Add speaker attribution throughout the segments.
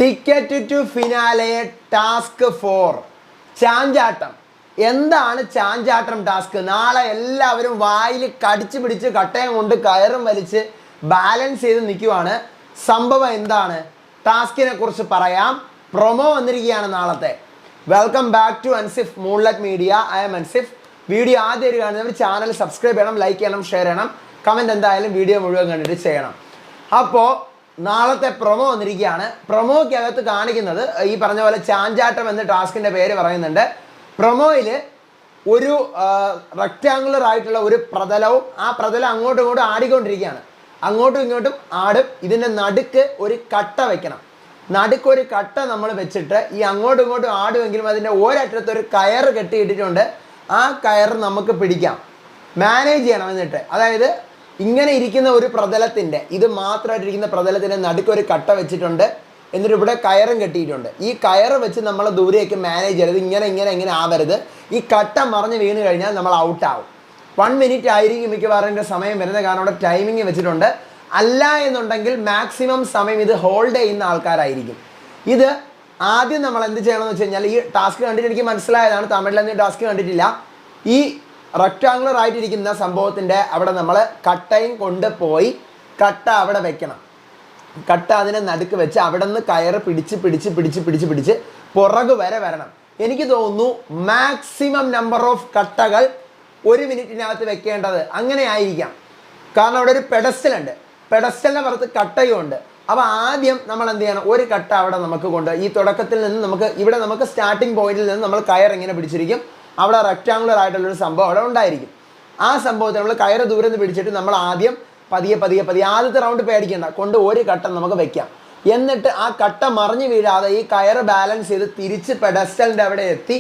Speaker 1: Ticket to finale task 4 ചാഞ്ചാട്ടം. എന്താണ് ചാഞ്ചാട്ടം ടാസ്ക്? നാളെ എല്ലാവരും വായിൽ കടിച്ചു പിടിച്ച് കട്ടയം കൊണ്ട് കയറും വലിച്ച് ബാലൻസ് ചെയ്ത് നിൽക്കുവാണ്. സംഭവം എന്താണ്? ടാസ്കിനെ കുറിച്ച് പറയാം. പ്രൊമോ വന്നിരിക്കുകയാണ് നാളത്തെ. Welcome back to Ansif Moonlight Media. I'm Ansif. Video ആദ്യം കാണുന്നവർ ചാനൽ സബ്സ്ക്രൈബ് ചെയ്യണം, ലൈക്ക് ചെയ്യണം, ഷെയർ ചെയ്യണം, കമൻറ്റ് എന്തായാലും വീഡിയോ മുഴുവൻ കണ്ടിട്ട് ചെയ്യണം. അപ്പോൾ നാളത്തെ പ്രൊമോ വന്നിരിക്കുകയാണ്. പ്രൊമോയ്ക്കകത്ത് കാണിക്കുന്നത് ഈ പറഞ്ഞ പോലെ ചാഞ്ചാട്ടം എന്ന ടാസ്കിൻ്റെ പേര് പറയുന്നുണ്ട്. പ്രൊമോയിൽ ഒരു റെക്റ്റാങ്കുലർ ആയിട്ടുള്ള ഒരു പ്രതലവും ആ പ്രതലം അങ്ങോട്ടും ഇങ്ങോട്ടും ആടിക്കൊണ്ടിരിക്കുകയാണ്. അങ്ങോട്ടും ഇങ്ങോട്ടും ആടും. ഇതിൻ്റെ നടുക്ക് ഒരു കട്ട വെക്കണം. നടുക്കൊരു കട്ട നമ്മൾ വെച്ചിട്ട് ഈ അങ്ങോട്ടും ഇങ്ങോട്ടും ആടുമെങ്കിലും അതിൻ്റെ ഒരറ്റത്ത് ഒരു കയറ് കെട്ടിയിട്ടിട്ടുണ്ട്. ആ കയറ് നമുക്ക് പിടിക്കാം, മാനേജ് ചെയ്യണം. എന്നിട്ട് അതായത് ഇങ്ങനെ ഇരിക്കുന്ന ഒരു പ്രതലത്തിൻ്റെ, ഇത് മാത്രമായിട്ടിരിക്കുന്ന പ്രതലത്തിൻ്റെ നടുക്കൊരു കട്ട വെച്ചിട്ടുണ്ട്. എന്നിട്ട് ഇവിടെ കയറും കെട്ടിയിട്ടുണ്ട്. ഈ കയറ് വെച്ച് നമ്മൾ ദൂരേക്ക് മാനേജ് ചെയ്യരുത്. ഇങ്ങനെ ആവരുത്. ഈ കട്ട മറിഞ്ഞ് വീണ് കഴിഞ്ഞാൽ നമ്മൾ ഔട്ടാവും. 1 മിനിറ്റ് ആയിരിക്കും മിക്കവാറും എൻ്റെ സമയം വരുന്നത്. കാരണം അവിടെ ടൈമിങ് വെച്ചിട്ടുണ്ട്. അല്ല എന്നുണ്ടെങ്കിൽ മാക്സിമം സമയം ഇത് ഹോൾഡ് ചെയ്യുന്ന ആൾക്കാരായിരിക്കും. ഇത് ആദ്യം നമ്മൾ എന്ത് ചെയ്യണമെന്ന് വെച്ച് കഴിഞ്ഞാൽ, ഈ ടാസ്ക് കണ്ടിട്ട് എനിക്ക് മനസ്സിലായതാണ്, തമിഴിലൊന്നും ടാസ്ക് കണ്ടിട്ടില്ല. ഈ റെക്റ്റാങ്കുലർ ആയിട്ടിരിക്കുന്ന സംഭവത്തിൻ്റെ അവിടെ നമ്മൾ കട്ടയും കൊണ്ടുപോയി കട്ട അവിടെ വെക്കണം. കട്ട അതിനെ നടുക്ക് വെച്ച് അവിടെ നിന്ന് കയറ് പിടിച്ച് പുറകു വരെ വരണം. എനിക്ക് തോന്നുന്നു മാക്സിമം നമ്പർ ഓഫ് കട്ടകൾ 1 മിനിറ്റിനകത്ത് വെക്കേണ്ടത് അങ്ങനെ ആയിരിക്കാം. കാരണം അവിടെ ഒരു പെഡസ്റ്റലുണ്ട്. പെഡസ്റ്റലിൻ്റെ പുറത്ത് കട്ടയും ഉണ്ട്. അപ്പോൾ ആദ്യം നമ്മൾ എന്ത് ചെയ്യണം? ഒരു കട്ട അവിടെ നമുക്ക് ഈ തുടക്കത്തിൽ നിന്ന് നമുക്ക് സ്റ്റാർട്ടിങ് പോയിന്റിൽ നിന്ന് നമ്മൾ കയർ ഇങ്ങനെ പിടിച്ചിരിക്കും. അവിടെ റെക്റ്റാങ്കുലർ ആയിട്ടുള്ളൊരു സംഭവം അവിടെ ഉണ്ടായിരിക്കും. ആ സംഭവത്തിൽ നമ്മൾ കയറ് ദൂരെ നിന്ന് പിടിച്ചിട്ട് നമ്മൾ ആദ്യം പതിയെ ആദ്യത്തെ റൗണ്ട് പേടിക്കേണ്ട, കൊണ്ട് ഒരു കട്ട നമുക്ക് വെക്കാം. എന്നിട്ട് ആ കട്ട മറിഞ്ഞു വീഴാതെ ഈ കയറ് ബാലൻസ് ചെയ്ത് തിരിച്ച് പെഡസ്റ്റലിൻ്റെ അവിടെ എത്തി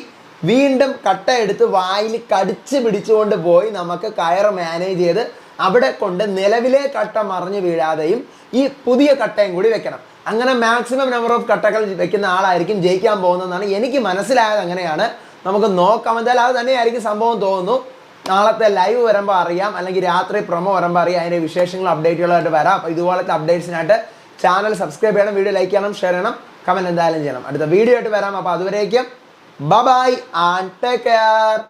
Speaker 1: വീണ്ടും കട്ട എടുത്ത് വായിൽ കടിച്ച് പിടിച്ചുകൊണ്ട് പോയി നമുക്ക് കയറ് മാനേജ് ചെയ്ത് അവിടെ കൊണ്ട് നിലവിലെ കട്ട മറിഞ്ഞു വീഴാതെയും ഈ പുതിയ കട്ടയും കൂടി വെക്കണം. അങ്ങനെ മാക്സിമം നമ്പർ ഓഫ് കട്ടകൾ വെക്കുന്ന ആളായിരിക്കും ജയിക്കാൻ പോകുന്നതെന്നാണ് എനിക്ക് മനസ്സിലായത്. അങ്ങനെയാണ്. നമുക്ക് നോക്കാം. എന്തായാലും അത് തന്നെയായിരിക്കും സംഭവം തോന്നുന്നു. നാളത്തെ ലൈവ് വരുമ്പോൾ അറിയാം, അല്ലെങ്കിൽ രാത്രി പ്രൊമോ വരുമ്പോൾ അറിയാം. അതിൻ്റെ വിശേഷങ്ങളും അപ്ഡേറ്റുകളായിട്ട് വരാം. അപ്പോൾ ഇതുപോലത്തെ അപ്ഡേറ്റ്സിനായിട്ട് ചാനൽ സബ്സ്ക്രൈബ് ചെയ്യണം, വീഡിയോ ലൈക്ക് ചെയ്യണം, ഷെയർ ചെയ്യണം, കമൻറ്റ് എന്തായാലും ചെയ്യണം. അടുത്ത വീഡിയോ ആയിട്ട് വരാം. അപ്പോൾ അതുവരേക്കും ബൈ ആൻഡ് ടേക്ക് കെയർ.